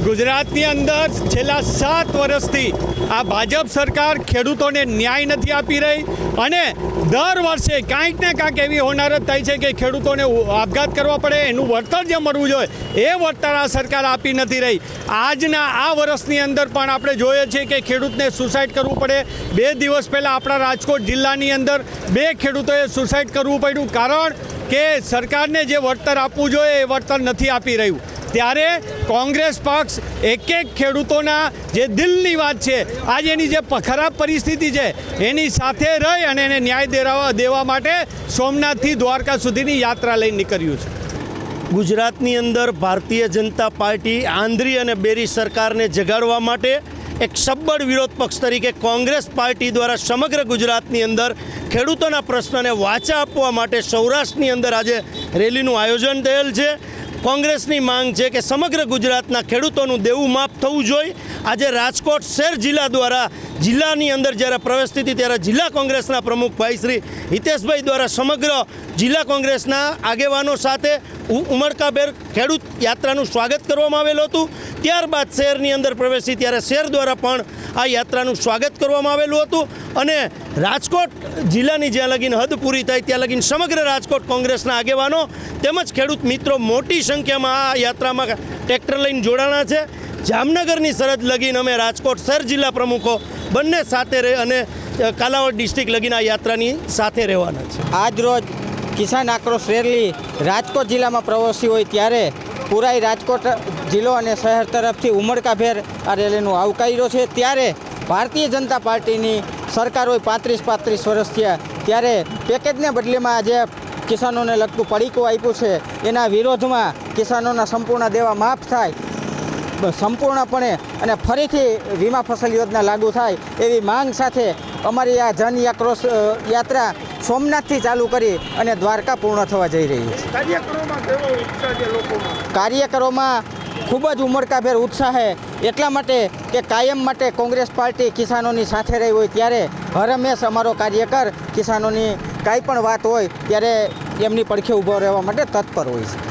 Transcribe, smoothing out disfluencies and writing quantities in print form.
ગુજરાतની અંદર છેલ્લા 7 વર્ષથી આ ભાજપ સરકાર ખેડૂતોને ન્યાય નથી આપી રહી અને દર વર્ષે કાંઈક ને કાંઈક એવી હોનારત થાય છે કે ખેડૂતોને આપઘાત કરવા પડે, એનું વળતર જે મળવું જોઈએ એ વળતર આ સરકાર આપી નથી રહી। આજના આ વર્ષની અંદર પણ આપણે જોઈએ છીએ કે ખેડૂતને સુસાઇડ કરવું પડે। 2 દિવસ પહેલાં આપણા રાજકોટ જિલ્લાની અંદર 2 ખેડૂતોએ સુસાઇડ કરવું પડ્યું, કારણ કે સરકારને જે વળતર આપવું જોઈએ એ વળતર નથી આપી રહ્યું। ત્યારે કોંગ્રેસ પક્ષ એક ખેડૂતોના જે દિલની વાત છે, આજે એની જે ખરાબ પરિસ્થિતિ છે એની સાથે રહી અને એને ન્યાય દેવા માટે સોમનાથથી દ્વારકા સુધીની યાત્રા લઈને નીકળ્યું છે। ગુજરાતની અંદર ભારતીય જનતા પાર્ટી આંધળી અને બેરી સરકારને જગાડવા માટે એક સબળ વિરોધ પક્ષ તરીકે કોંગ્રેસ પાર્ટી દ્વારા સમગ્ર ગુજરાતની અંદર ખેડૂતોના પ્રશ્નને વાચા આપવા માટે સૌરાષ્ટ્રની અંદર આજે રેલીનું આયોજન થયેલ છે। કોંગ્રેસની માંગ છે કે સમગ્ર ગુજરાતના ખેડૂતોનું દેવું માફ થવું જોઈએ। આજે રાજકોટ શહેર જિલ્લા દ્વારા જિલ્લાની અંદર જ્યારે પ્રવેશતી હતી ત્યારે જિલ્લા કોંગ્રેસના પ્રમુખ ભાઈ શ્રી હિતેશભાઈ દ્વારા સમગ્ર જિલ્લા કોંગ્રેસના આગેવાનો સાથે ઉમળકાભેર ખેડૂત યાત્રાનું સ્વાગત કરવામાં આવેલું હતું। ત્યારબાદ શહેરની અંદર પ્રવેશી ત્યારે શહેર દ્વારા પણ આ યાત્રાનું સ્વાગત કરવામાં આવેલું હતું અને રાજકોટ જિલ્લાની જ્યાં લગીન હદ પૂરી થાય ત્યાં લગીન સમગ્ર રાજકોટ કોંગ્રેસના આગેવાનો તેમજ ખેડૂત મિત્રો મોટી સંખ્યામાં આ યાત્રામાં ટ્રેક્ટર લઈને જોડાણા છે। જામનગરની સરહદ લગીન અમે રાજકોટ શહેર જિલ્લા પ્રમુખો બંને સાથે રહે અને કાલાવડ ડિસ્ટ્રિક્ટ લગીન આ યાત્રાની સાથે રહેવાના છે। આજ રોજ કિસાન આક્રોશ રેલી રાજકોટ જિલ્લામાં પ્રવેશી હોય ત્યારે પુરાઈ રાજકોટ જિલ્લો અને શહેર તરફથી ઉમળકાભેર આ રેલીનું આવકાર્યો છે। ત્યારે ભારતીય જનતા પાર્ટીની સરકાર હોય 35 વર્ષ થયા, ત્યારે પેકેજને બદલેમાં જે કિસાનોને લગતું પડીકું આપ્યું છે એના વિરોધમાં કિસાનોના સંપૂર્ણ દેવા માફ થાય સંપૂર્ણપણે અને ફરીથી વીમા ફસલ યોજના લાગુ થાય એવી માંગ સાથે અમારી આ જન આક્રોશ યાત્રા સોમનાથથી ચાલુ કરી અને દ્વારકા પૂર્ણ થવા જઈ રહી છે। કાર્યકરોમાં ખૂબ જ ઉમળકાભેર ઉત્સાહ છે, એટલા માટે કે કાયમ માટે કોંગ્રેસ પાર્ટી કિસાનોની સાથે રહી હોય ત્યારે હરહંમેશ અમારો કાર્યકર કિસાનોની કાંઈ પણ વાત હોય ત્યારે એમની પડખે ઊભો રહેવા માટે તત્પર હોય છે।